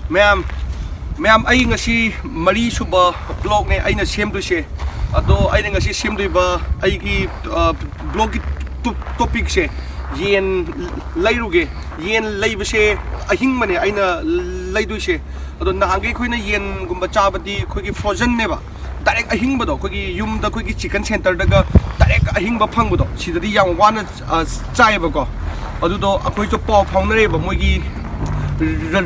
Ma'am, I ngasi mari suba blog ne aina semduse ado aina ngasi semduiba aigi blog topic se yen leiruge yen leibase ahingba ne aina leiduse ado nahange khoina yen gumba chabadi khogi frozen neba direct ahingba do khogi yumda khogi chicken center daga direct ahingba phangbo do sidadi yang wana chaiba ko adu do akhoi cho paw phaunare ba moigi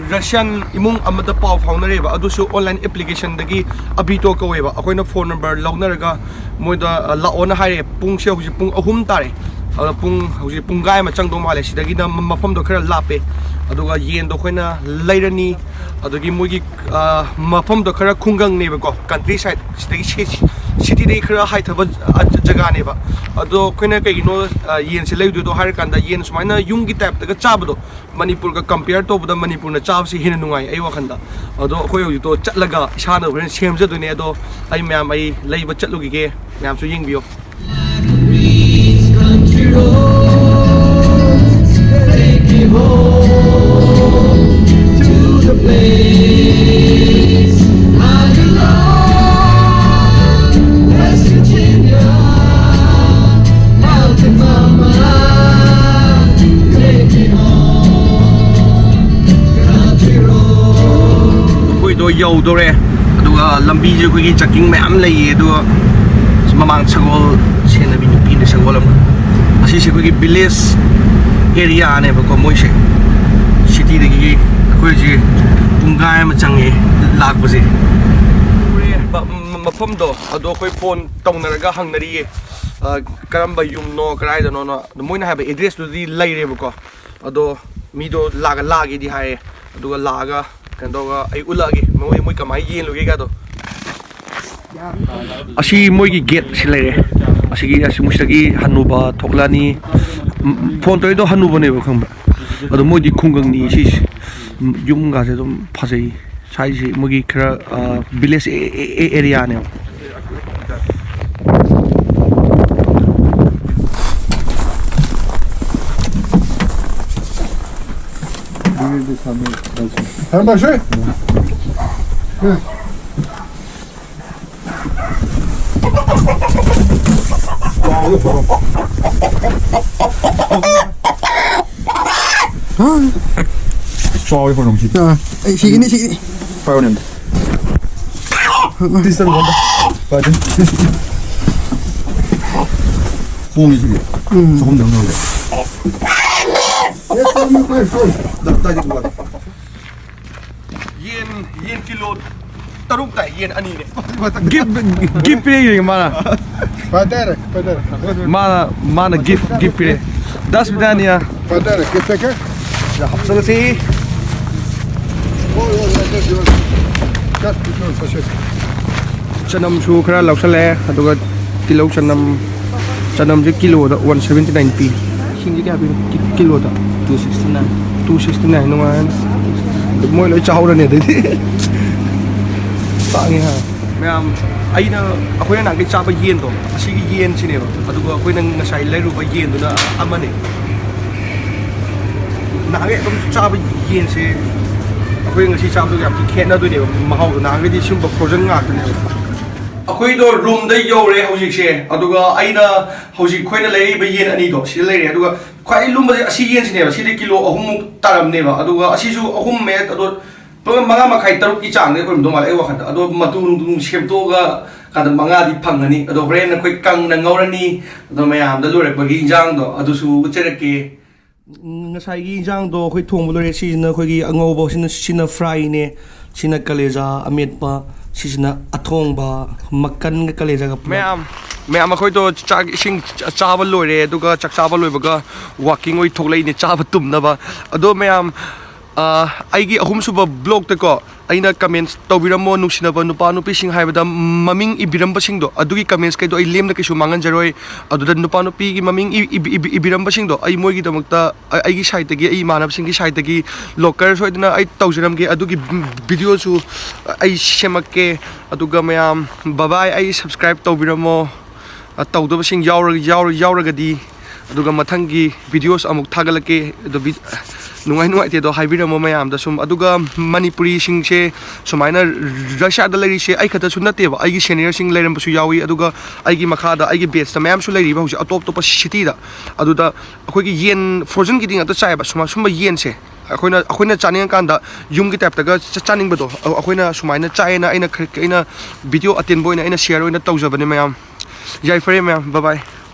Russian imung amada paw phaunareba adusu online application dagi abito ko weba akoina phone number lawnaraga moida laona haire pung se hoji pung ahum tare pung hoji pung gai ma changdo male sidagi na mafam do khara lape aduga yen do khoina leirani adugi mogi mafam do khara khungang neba ko countryside sidagi city de khara hai thaba jaga neba ado khoina kaigino yen se leidu do har kanda yen sumaina yumgi type daga chabdo Manipur ka compare to the Manipur na chab si hin nungai ai wakhanda ado khoi hoji to chatlaga isana horen semja dune ado ai ma'am ai leiba chatlugi ge ma'am su yingbiyo take me home to the place I belong West Virginia mountain mama take me home do yo do re aduga lambi je khoi gi checking ma'am lei aduga mamang chagol sena bi nupi ne chagolam asi se khoi gi village area ne ba ko moi se city de gi khoi ji pungai ma change lag ba je mafam do ado khoi phone tong na ga hang nari ye karamba yum no krai da no no moi na ha ba address do di lai re ba ko ado mi do laga lagi di hai aduga laga kandoga ai ulagi moi kamai yen loge ga do asi moi gi gate silere asi gi asi mustagi hanuba thoklani phone toy do hanuba ne ba khamba ado moi di khungang ni si yum ga se dum phasei sai si moi gi khara village area ne Haben wir schön? Ja. Cho cái phần đồng chí. Chị này. Phải không? Đi xem con đó. Phải chứ. Buông đi chứ. Không được đâu. Yen kilo taruk tai yen ani ne Give pay mana. Padere. Mana give pay. Das bidania. Padere, que te quer? ja hapsal si chanam su khara lausale aduga kilo chanam je kilo da 179p hingi ka bi kilo da 269 no man moi loi chau da ne de ta ngi ha ma'am aina akhoi na ngai cha ba yen do asi gi yen chine ba aduga akhoi na ngasai Leiruba yen do na amane na ngai dum cha ba yen se akhoi ngasi cha do yam ki khena do ne mahau na ngai di sum ba frozen nga ne akhoi do room da yore hojik se aduga aina hojik khoina lei ba yen ani do si lei aduga khwai lum ba asi yen chine ba si de kilo 3 taram ne ba aduga asi su 3 me ado manga makai taruk ki chang ne ko dum mal ai wa khanda ado matung dung semto ga kada manga di phangani ado hren khoi kang na ngorani ado mayam da lurek ba gi jang do ado su chereke ngasai gi jang do khoi thong bo lore si na khoi gi angau bo sina fry ne sina kaleja amet pa sina athong ba makan ga kaleja ga mayam khoi to chak sing chaba lore aduga chak chaba loi ba ga walking oi thoklei ne chaba tum na ba ado mayam aigi ahum suba blog te ko aina comments tawbiramo nungsinaba nupa nupi sing haibada maming ibiramba sing do adugi comments kay do ay lem na kisu mangan jaroy aduda nupa nupi gi maming ibiramba sing do ay moi gi damakta ay gi site gi ay manab sing gi site gi locker so idna ay tawjiram gi adugi video su ay semakke aduga mayam bye ay subscribe tawbiramo tawdaba sing yauraga di aduga mathangi videos amuk thagalake ꯅꯨꯡꯉꯥꯏꯇꯦꯗꯣ ꯍꯥꯏꯕꯤꯔꯝꯃꯣ ꯃꯌꯥꯝꯗ ꯁꯨꯝ ꯑꯗꯨꯒ ꯃꯅꯤꯄꯨꯔꯤꯁꯤꯡꯁꯦ ꯁꯨꯃꯥꯏꯅ ꯔꯁꯤꯌꯥꯗ ꯂꯩꯔꯤꯁꯦ ꯑꯩ ꯈꯛꯇꯁꯨ ꯅꯠꯇꯦꯕ ꯑꯩꯒꯤ ꯁꯦꯅꯤꯌꯔꯁꯤꯡ ꯂꯩꯔꯝꯕꯁꯨ ꯌꯥꯎꯏ ꯑꯗꯨꯒ ꯑꯩꯒꯤ ꯃꯈꯥꯗ ꯑꯩꯒꯤ ꯕꯦꯠꯁꯇ ꯃꯌꯥꯝꯁꯨ ꯂꯩꯔꯤꯕ ꯍꯧꯖꯤꯛ ꯑꯇꯣꯞ ꯁꯤꯇꯤꯗ ꯑꯗꯨꯗ ꯑꯩꯈꯣꯏꯒꯤ ꯌꯦꯟ ꯐ꯭ꯔꯣꯖꯟꯒꯤꯗꯤ ꯉꯥꯛꯇ ꯆꯥꯏꯕ ꯁꯨꯝꯕ ꯌꯦꯟꯁꯦ ꯑꯩꯈꯣꯏꯅ ꯆꯥꯅꯤꯡꯉꯀꯥꯟꯗ ꯌꯨꯝꯒꯤ ꯇꯥꯏꯞꯇꯒ ꯆꯥꯅꯤꯡꯕꯗꯣ ꯑꯩꯈꯣꯏꯅ ꯁꯨꯃꯥꯏꯅ ꯆꯥꯏꯌꯦꯅ ꯑꯩꯅ ꯚꯤꯗꯤꯑꯣ ꯑꯇꯦꯟꯕ ꯑꯣꯏꯅ ꯑꯩꯅ ꯁꯤꯌꯔ ꯑꯣꯏꯅ ꯇꯧꯖꯕꯅꯦ ꯃꯌꯥꯝ ꯌꯥꯏꯐꯔꯦ ꯃꯌꯥꯝ ꯕꯥꯏ ꯕꯥꯏ